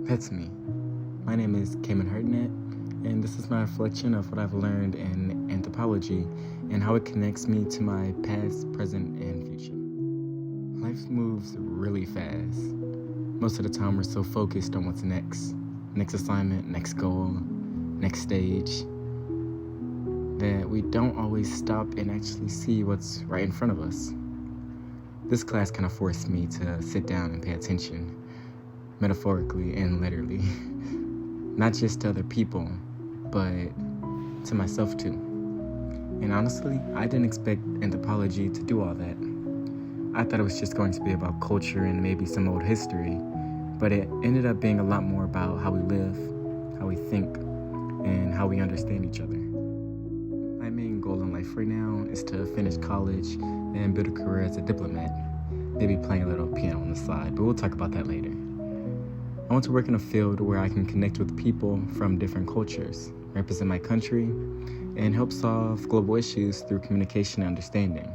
That's me. My name is Kaymin Hardnett, and this is my reflection of what I've learned in anthropology and how it connects me to my past, present, and future. Life moves really fast. Most of the time, we're so focused on what's next. Next assignment, next goal, next stage, that we don't always stop and actually see what's right in front of us. This class kind of forced me to sit down and pay attention, metaphorically and literally. Not just to other people, but to myself too. And honestly, I didn't expect anthropology to do all that. I thought it was just going to be about culture and maybe some old history, but it ended up being a lot more about how we live, how we think, and how we understand each other. My main goal in life right now is to finish college and build a career as a diplomat, maybe playing a little piano on the side, but we'll talk about that later. I want to work in a field where I can connect with people from different cultures, represent my country, and help solve global issues through communication and understanding.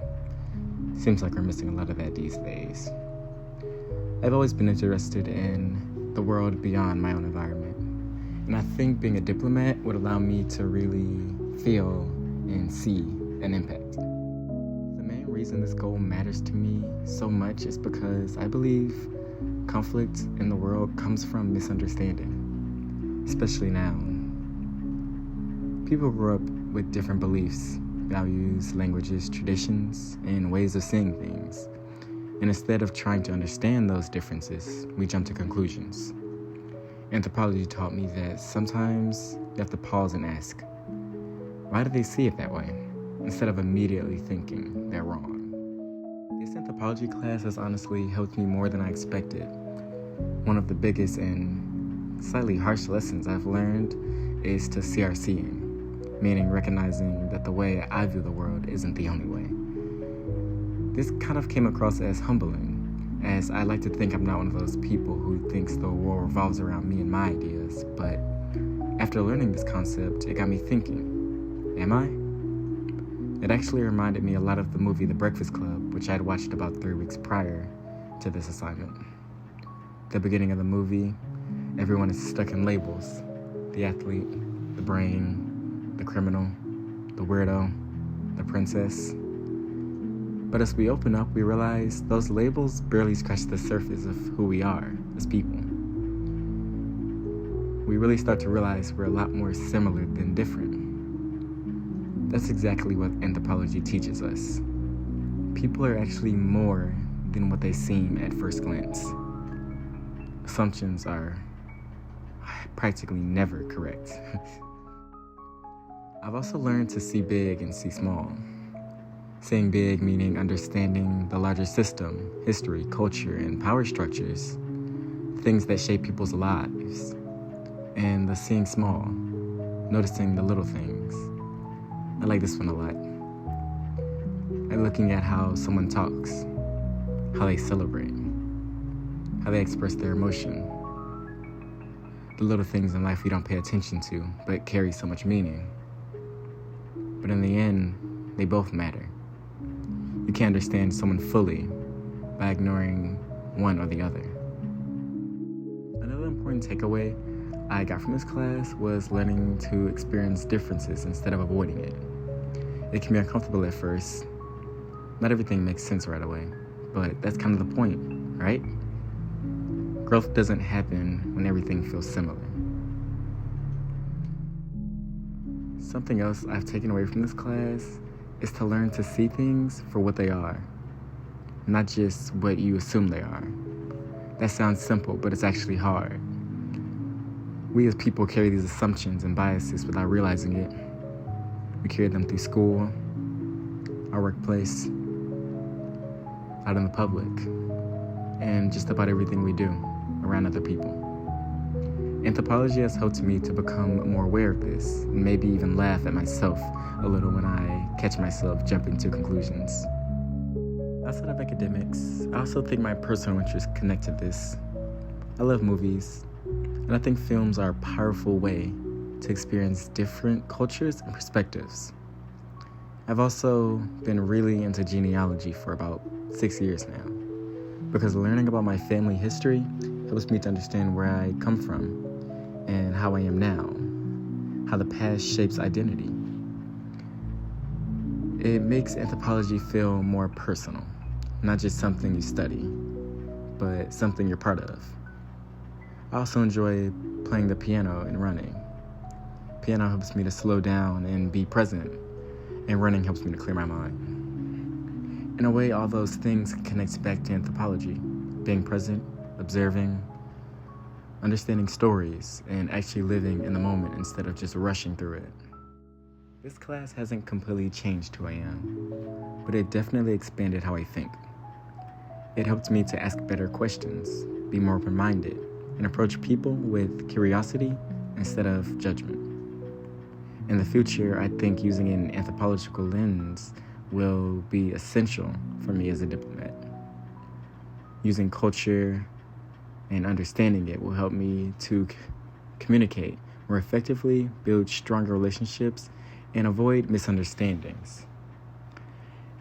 Seems like we're missing a lot of that these days. I've always been interested in the world beyond my own environment, and I think being a diplomat would allow me to really feel and see an impact. The main reason this goal matters to me so much is because I believe conflict in the world comes from misunderstanding, especially now. People grow up with different beliefs, values, languages, traditions, and ways of seeing things. And instead of trying to understand those differences, we jump to conclusions. Anthropology taught me that sometimes you have to pause and ask, why do they see it that way? Instead of immediately thinking they're wrong. This anthropology class has honestly helped me more than I expected. One of the biggest and slightly harsh lessons I've learned is to see our seeing, meaning recognizing that the way I view the world isn't the only way. This kind of came across as humbling, as I like to think I'm not one of those people who thinks the world revolves around me and my ideas, but after learning this concept, it got me thinking, am I? It actually reminded me a lot of the movie The Breakfast Club, which I'd watched about 3 weeks prior to this assignment. The beginning of the movie, everyone is stuck in labels. The athlete, the brain, the criminal, the weirdo, the princess. But as we open up, we realize those labels barely scratch the surface of who we are as people. We really start to realize we're a lot more similar than different. That's exactly what anthropology teaches us. People are actually more than what they seem at first glance. Assumptions are practically never correct. I've also learned to see big and see small. Seeing big meaning understanding the larger system, history, culture, and power structures, things that shape people's lives. And the seeing small, noticing the little things. I like this one a lot. I'm looking at how someone talks, how they celebrate, how they express their emotion. The little things in life we don't pay attention to, but carry so much meaning. But in the end, they both matter. You can't understand someone fully by ignoring one or the other. Another important takeaway I got from this class was learning to experience differences instead of avoiding it. It can be uncomfortable at first. Not everything makes sense right away, but that's kind of the point, right? Growth doesn't happen when everything feels similar. Something else I've taken away from this class is to learn to see things for what they are, not just what you assume they are. That sounds simple, but it's actually hard. We as people carry these assumptions and biases without realizing it. We carry them through school, our workplace, out in the public, and just about everything we do around other people. Anthropology has helped me to become more aware of this, and maybe even laugh at myself a little when I catch myself jumping to conclusions. Outside of academics, I also think my personal interests connect to this. I love movies, and I think films are a powerful way to experience different cultures and perspectives. I've also been really into genealogy for about 6 years now, because learning about my family history helps me to understand where I come from and how I am now, how the past shapes identity. It makes anthropology feel more personal, not just something you study, but something you're part of. I also enjoy playing the piano and running. Piano helps me to slow down and be present, and running helps me to clear my mind. In a way, all those things connect back to anthropology, being present, observing, understanding stories, and actually living in the moment instead of just rushing through it. This class hasn't completely changed who I am, but it definitely expanded how I think. It helped me to ask better questions, be more open-minded, and approach people with curiosity instead of judgment. In the future, I think using an anthropological lens will be essential for me as a diplomat. Using culture and understanding it will help me to communicate more effectively, build stronger relationships, and avoid misunderstandings.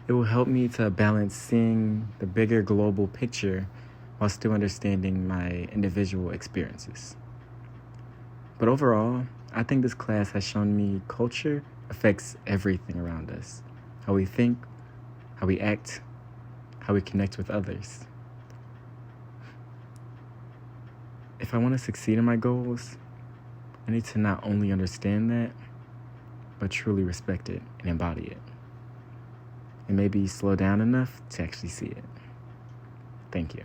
It will help me to balance seeing the bigger global picture while still understanding my individual experiences. But overall, I think this class has shown me culture affects everything around us. How we think, how we act, how we connect with others. If I want to succeed in my goals, I need to not only understand that, but truly respect it and embody it. And maybe slow down enough to actually see it. Thank you.